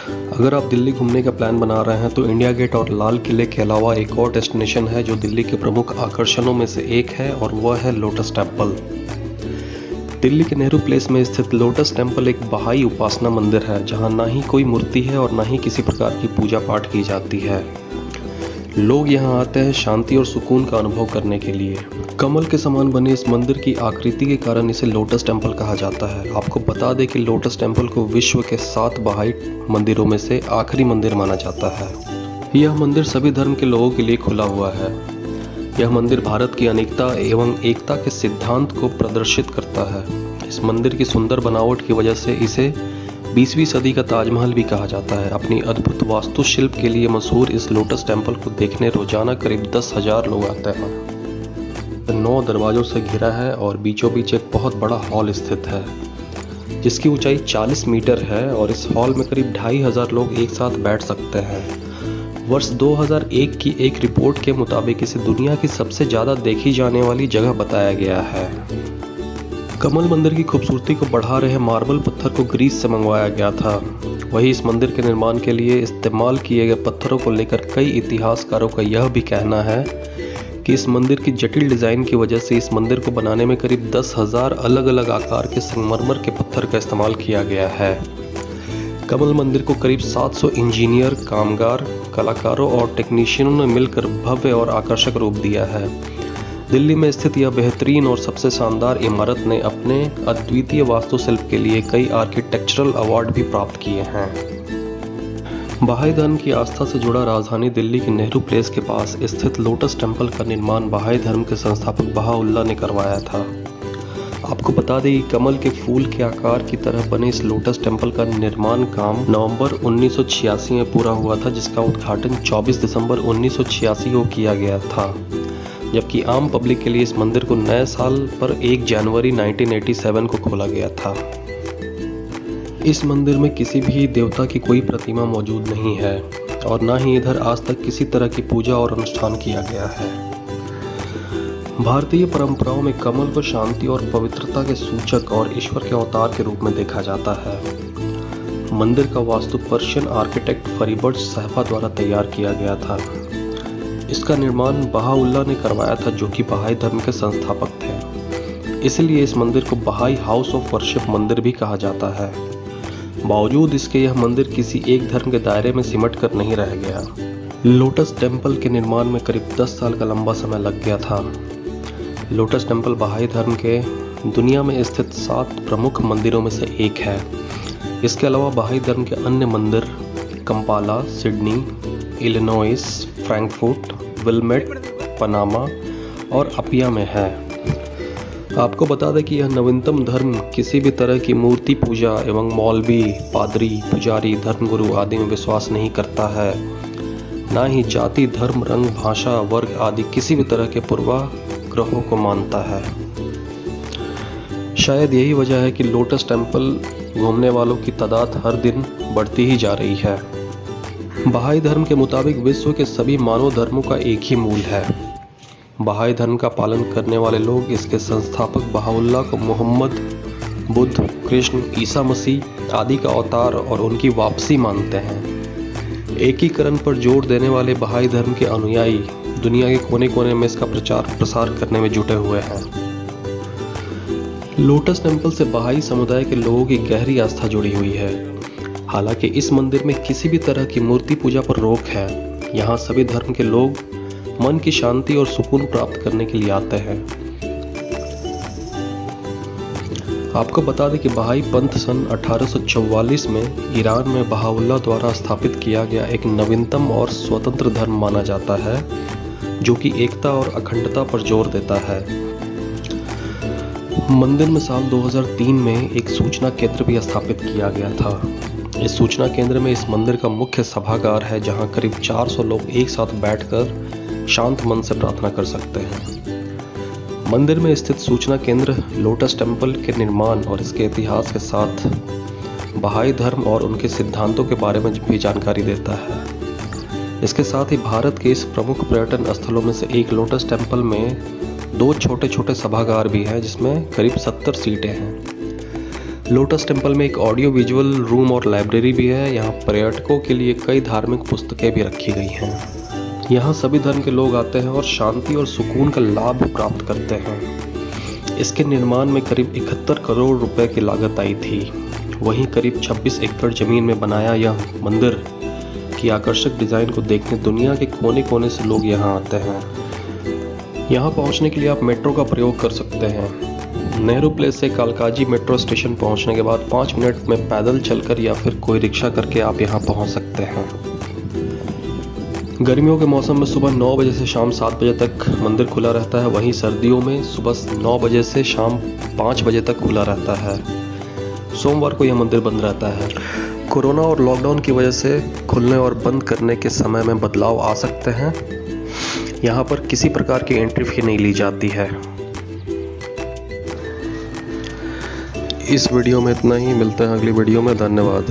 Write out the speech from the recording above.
अगर आप दिल्ली घूमने का प्लान बना रहे हैं तो इंडिया गेट और लाल किले के अलावा एक और डेस्टिनेशन है जो दिल्ली के प्रमुख आकर्षणों में से एक है और वह है लोटस टेम्पल। दिल्ली के नेहरू प्लेस में स्थित लोटस टेम्पल एक बहाई उपासना मंदिर है जहां ना ही कोई मूर्ति है और ना ही किसी प्रकार की पूजा पाठ की जाती है। लोग यहां आते हैं शांति और सुकून का अनुभव करने के लिए। कमल के समान बने इस मंदिर की आकृति के कारण इसे लोटस टेम्पल कहा जाता है। आपको बता दें कि लोटस टेम्पल को विश्व के 7 बहाई मंदिरों में से आखिरी मंदिर माना जाता है। यह मंदिर सभी धर्म के लोगों के लिए खुला हुआ है। यह मंदिर भारत की अनेकता एवं एकता के सिद्धांत को प्रदर्शित करता है। इस मंदिर की सुंदर बनावट की वजह से इसे 20वीं सदी का ताजमहल भी कहा जाता है। अपनी अद्भुत वास्तुशिल्प के लिए मशहूर इस लोटस टेम्पल को देखने रोजाना करीब 10,000 लोग आते हैं। 9 दरवाजों से घिरा है और बीचों बीच एक बहुत बड़ा हॉल स्थित है जिसकी ऊंचाई 40 मीटर है और इस हॉल में करीब 2,500 लोग एक साथ बैठ सकते हैं। वर्ष 2001 की एक रिपोर्ट के मुताबिक इसे दुनिया की सबसे ज़्यादा देखी जाने वाली जगह बताया गया है। कमल मंदिर की खूबसूरती को बढ़ा रहे मार्बल पत्थर को ग्रीस से मंगवाया गया था। वहीं इस मंदिर के निर्माण के लिए इस्तेमाल किए गए पत्थरों को लेकर कई इतिहासकारों का यह भी कहना है कि इस मंदिर की जटिल डिज़ाइन की वजह से इस मंदिर को बनाने में करीब 10,000 अलग अलग आकार के संगमरमर के पत्थर का इस्तेमाल किया गया है। कमल मंदिर को करीब 700 इंजीनियर, कामगार, कलाकारों और टेक्नीशियनों ने मिलकर भव्य और आकर्षक रूप दिया है। दिल्ली में स्थित यह बेहतरीन और सबसे शानदार इमारत ने अपने अद्वितीय वास्तुशिल्प के लिए कई आर्किटेक्चरल अवार्ड भी प्राप्त किए हैं। बहाई धर्म की आस्था से जुड़ा राजधानी दिल्ली के नेहरू प्लेस के पास स्थित लोटस टेम्पल का निर्माण बहाई धर्म के संस्थापक बहाउल्लाह ने करवाया था। आपको बता दें कि कमल के फूल के आकार की तरह बने इस लोटस टेम्पल का निर्माण काम नवंबर 1986 में पूरा हुआ था, जिसका उद्घाटन 24 दिसंबर 1986 को किया गया था, जबकि आम पब्लिक के लिए इस मंदिर को नए साल पर 1 जनवरी 1987 को खोला गया था। इस मंदिर में किसी भी देवता की कोई प्रतिमा मौजूद नहीं है और ना ही इधर आज तक किसी तरह की पूजा और अनुष्ठान किया गया है। भारतीय परंपराओं में कमल को शांति और पवित्रता के सूचक और ईश्वर के अवतार के रूप में देखा जाता है। मंदिर का वास्तु पर्शियन आर्किटेक्ट फरीबर्ट सहफा द्वारा तैयार किया गया था। इसका निर्माण बहाउल्लाह ने करवाया था, जो कि बहाई धर्म के संस्थापक थे। इसलिए इस मंदिर को बहाई हाउस ऑफ वर्शिप मंदिर भी कहा जाता है। बावजूद इसके यह मंदिर किसी एक धर्म के दायरे में सिमट कर नहीं रह गया। लोटस टेम्पल के निर्माण में करीब 10 साल का लंबा समय लग गया था। लोटस टेम्पल बहाई धर्म के दुनिया में स्थित 7 प्रमुख मंदिरों में से एक है। इसके अलावा बहाई धर्म के अन्य मंदिर Kampala, Sydney, Illinois, Frankfurt, Willamette, Panama और अपिया में है। आपको बता दें कि यह नवीनतम धर्म किसी भी तरह की मूर्ति पूजा एवं मौलवी, पादरी, पुजारी, धर्मगुरु आदि में विश्वास नहीं करता है। ना ही जाति, धर्म, रंग, भाषा, वर्ग आदि किसी भी तरह के पूर्वाग्रहों को मानता है। शायद यही वजह है कि लोटस टेम्पल घूमने वालों की तादाद हर दिन बढ़ती ही जा रही है। बहाई धर्म के मुताबिक विश्व के सभी मानव धर्मों का एक ही मूल है। बहाई धर्म का पालन करने वाले लोग इसके संस्थापक बहाउल्लाह को मोहम्मद, बुद्ध, कृष्ण, ईसा मसीह आदि का अवतार और उनकी वापसी मानते हैं। एकीकरण पर जोर देने वाले बहाई धर्म के अनुयायी दुनिया के कोने कोने में इसका प्रचार प्रसार करने में जुटे हुए हैं। लोटस टेम्पल से बहाई समुदाय के लोगों की गहरी आस्था जुड़ी हुई है। हालांकि इस मंदिर में किसी भी तरह की मूर्ति पूजा पर रोक है। यहाँ सभी धर्म के लोग मन की शांति और सुकून प्राप्त करने के लिए आते हैं। आपको बता दें कि बहाई पंथ सन 1844 में ईरान में बहाउल्लाह द्वारा स्थापित किया गया एक नवीनतम और स्वतंत्र धर्म माना जाता है, जो कि एकता और अखंडता पर जोर देता है। मंदिर में साल 2003 में एक सूचना केंद्र भी स्थापित किया गया था। इस सूचना केंद्र में इस मंदिर का मुख्य सभागार है, जहां करीब 400 लोग एक साथ बैठकर शांत मन से प्रार्थना कर सकते हैं। मंदिर में स्थित सूचना केंद्र लोटस टेम्पल के निर्माण और इसके इतिहास के साथ बहाई धर्म और उनके सिद्धांतों के बारे में भी जानकारी देता है। इसके साथ ही भारत के इस प्रमुख पर्यटन स्थलों में से एक लोटस टेम्पल में 2 छोटे छोटे सभागार भी हैं, जिसमें करीब 70 सीटें हैं। लोटस टेम्पल में एक ऑडियो विजुअल रूम और लाइब्रेरी भी है। यहाँ पर्यटकों के लिए कई धार्मिक पुस्तकें भी रखी गई हैं। यहाँ सभी धर्म के लोग आते हैं और शांति और सुकून का लाभ प्राप्त करते हैं। इसके निर्माण में करीब 71 करोड़ रुपए की लागत आई थी। वहीं करीब 26 एकड़ जमीन में बनाया यह मंदिर की आकर्षक डिज़ाइन को देखने दुनिया के कोने कोने से लोग यहाँ आते हैं। यहाँ पहुँचने के लिए आप मेट्रो का प्रयोग कर सकते हैं। नेहरू प्लेस से कालकाजी मेट्रो स्टेशन पहुंचने के बाद 5 मिनट में पैदल चलकर या फिर कोई रिक्शा करके आप यहां पहुंच सकते हैं। गर्मियों के मौसम में सुबह 9 बजे से शाम 7 बजे तक मंदिर खुला रहता है। वहीं सर्दियों में सुबह 9 बजे से शाम 5 बजे तक खुला रहता है। सोमवार को यह मंदिर बंद रहता है। कोरोना और लॉकडाउन की वजह से खुलने और बंद करने के समय में बदलाव आ सकते हैं। यहाँ पर किसी प्रकार की एंट्री फी नहीं ली जाती है। इस वीडियो में इतना ही। मिलते हैं अगली वीडियो में। धन्यवाद।